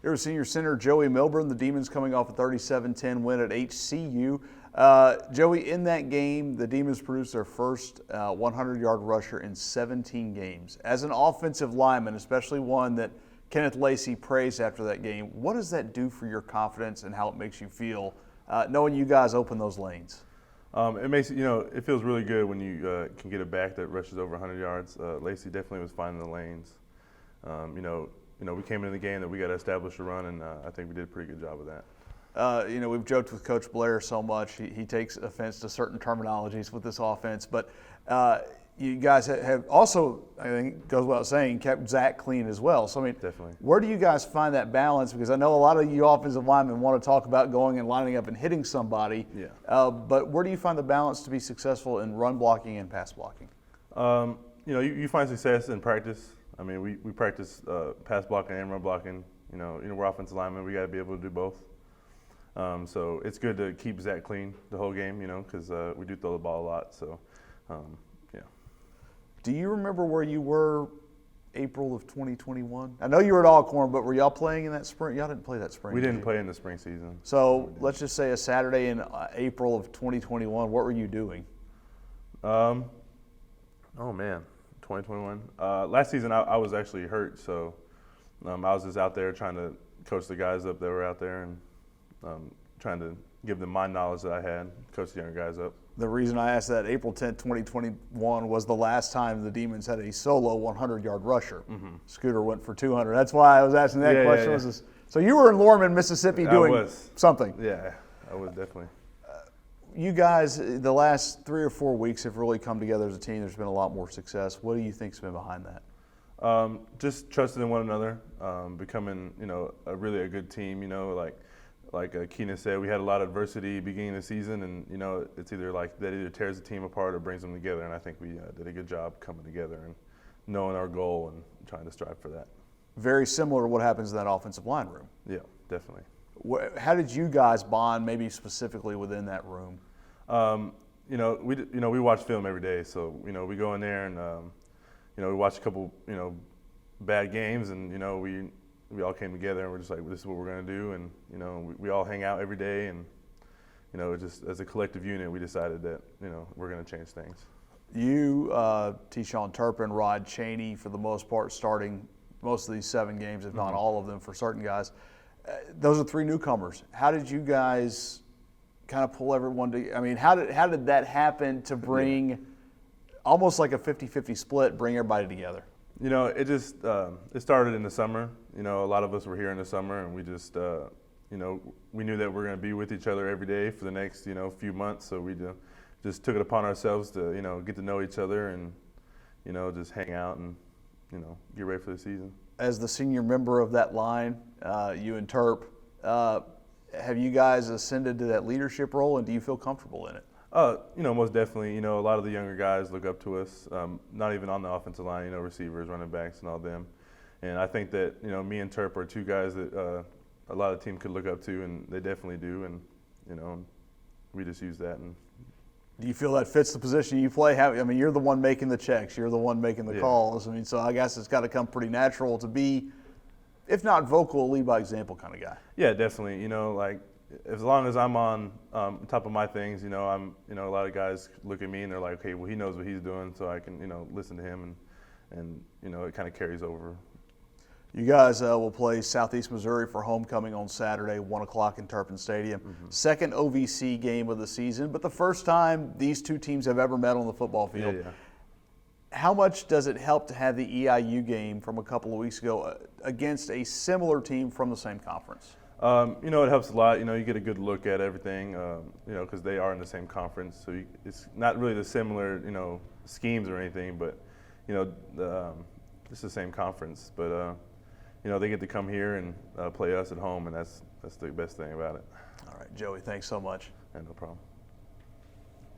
Here's senior center Joey Milburn. The Demons coming off a 37-10 win at HCU. Joey, in that game, the Demons produced their first 100-yard rusher in 17 games. As an offensive lineman, especially one that Kenneth Lacey praised after that game, what does that do for your confidence and how it makes you feel knowing you guys open those lanes? It makes it feels really good when you can get a back that rushes over 100 yards. Lacey definitely was finding the lanes. We came into the game that we got to establish a run, and I think we did a pretty good job of that. We've joked with Coach Blair so much. He takes offense to certain terminologies with this offense, but you guys have also, I think it goes without saying, kept Zach clean as well. So, I mean, definitely. Where do you guys find that balance? Because I know a lot of you offensive linemen want to talk about going and lining up and hitting somebody. Yeah. But where do you find the balance to be successful in run blocking and pass blocking? You find success in practice. I mean, we practice pass blocking and run blocking. We're offensive linemen. We got to be able to do both. So it's good to keep Zach clean the whole game, because we do throw the ball a lot. So, yeah. Do you remember where you were April of 2021? I know you were at Alcorn, but were y'all playing in that spring? Y'all didn't play that spring. We didn't play in the spring season. So let's just say a Saturday in April of 2021. What were you doing? Oh man, 2021. Last season I was actually hurt, so I was just out there trying to coach the guys up that were out there and trying to give them my knowledge that I had, coach the younger guys up. The reason I asked that, April 10th, 2021 was the last time the Demons had a solo 100-yard rusher. Mm-hmm. Scooter went for 200. That's why I was asking that question. Yeah. So you were in Lorman, Mississippi doing something. Yeah, I was definitely. You guys, the last 3 or 4 weeks have really come together as a team. There's been a lot more success. What do you think's been behind that? Just trusting in one another, becoming, really a good team. Like Keenan said, we had a lot of adversity beginning of the season, and it's either like that either tears the team apart or brings them together. And I think we did a good job coming together and knowing our goal and trying to strive for that. Very similar to what happens in that offensive line room. Yeah, definitely. How did you guys bond, maybe specifically within that room? We watch film every day, so we go in there and we watch a couple bad games, and we all came together and we're just like, this is what we're going to do, and we all hang out every day, and just as a collective unit we decided that we're going to change things. You, T-Shawn Turpin, Rod Chaney, for the most part, starting most of these 7 games, if not all of them for certain guys. Those are 3 newcomers. How did you guys kind of pull everyone together? I mean, how did that happen to bring almost like a 50-50 split, bring everybody together? It just it started in the summer. A lot of us were here in the summer, and we just we knew that we're going to be with each other every day for the next few months. So we just took it upon ourselves to get to know each other and just hang out and get ready for the season. As the senior member of that line, you and Terp, have you guys ascended to that leadership role, and do you feel comfortable in it? Most definitely. A lot of the younger guys look up to us, not even on the offensive line, receivers, running backs, and all them. And I think that, me and Terp are 2 guys that a lot of the team could look up to, and they definitely do. And, we just use that. And do you feel that fits the position you play? You're the one making the checks. You're the one making the calls. So I guess it's got to come pretty natural to be, if not vocal, lead by example kind of guy. Yeah, definitely. As long as I'm on top of my things, I'm, a lot of guys look at me and they're like, okay, well, he knows what he's doing, so I can, listen to him, and it kind of carries over. You guys will play Southeast Missouri for homecoming on Saturday, 1 o'clock in Turpin Stadium. Mm-hmm. Second OVC game of the season, but the first time these 2 teams have ever met on the football field. Yeah. How much does it help to have the EIU game from a couple of weeks ago against a similar team from the same conference? It helps a lot. You get a good look at everything, because they are in the same conference. So it's not really the similar, schemes or anything, but, it's the same conference. But, they get to come here and play us at home, and that's the best thing about it. All right, Joey, thanks so much. Yeah, no problem.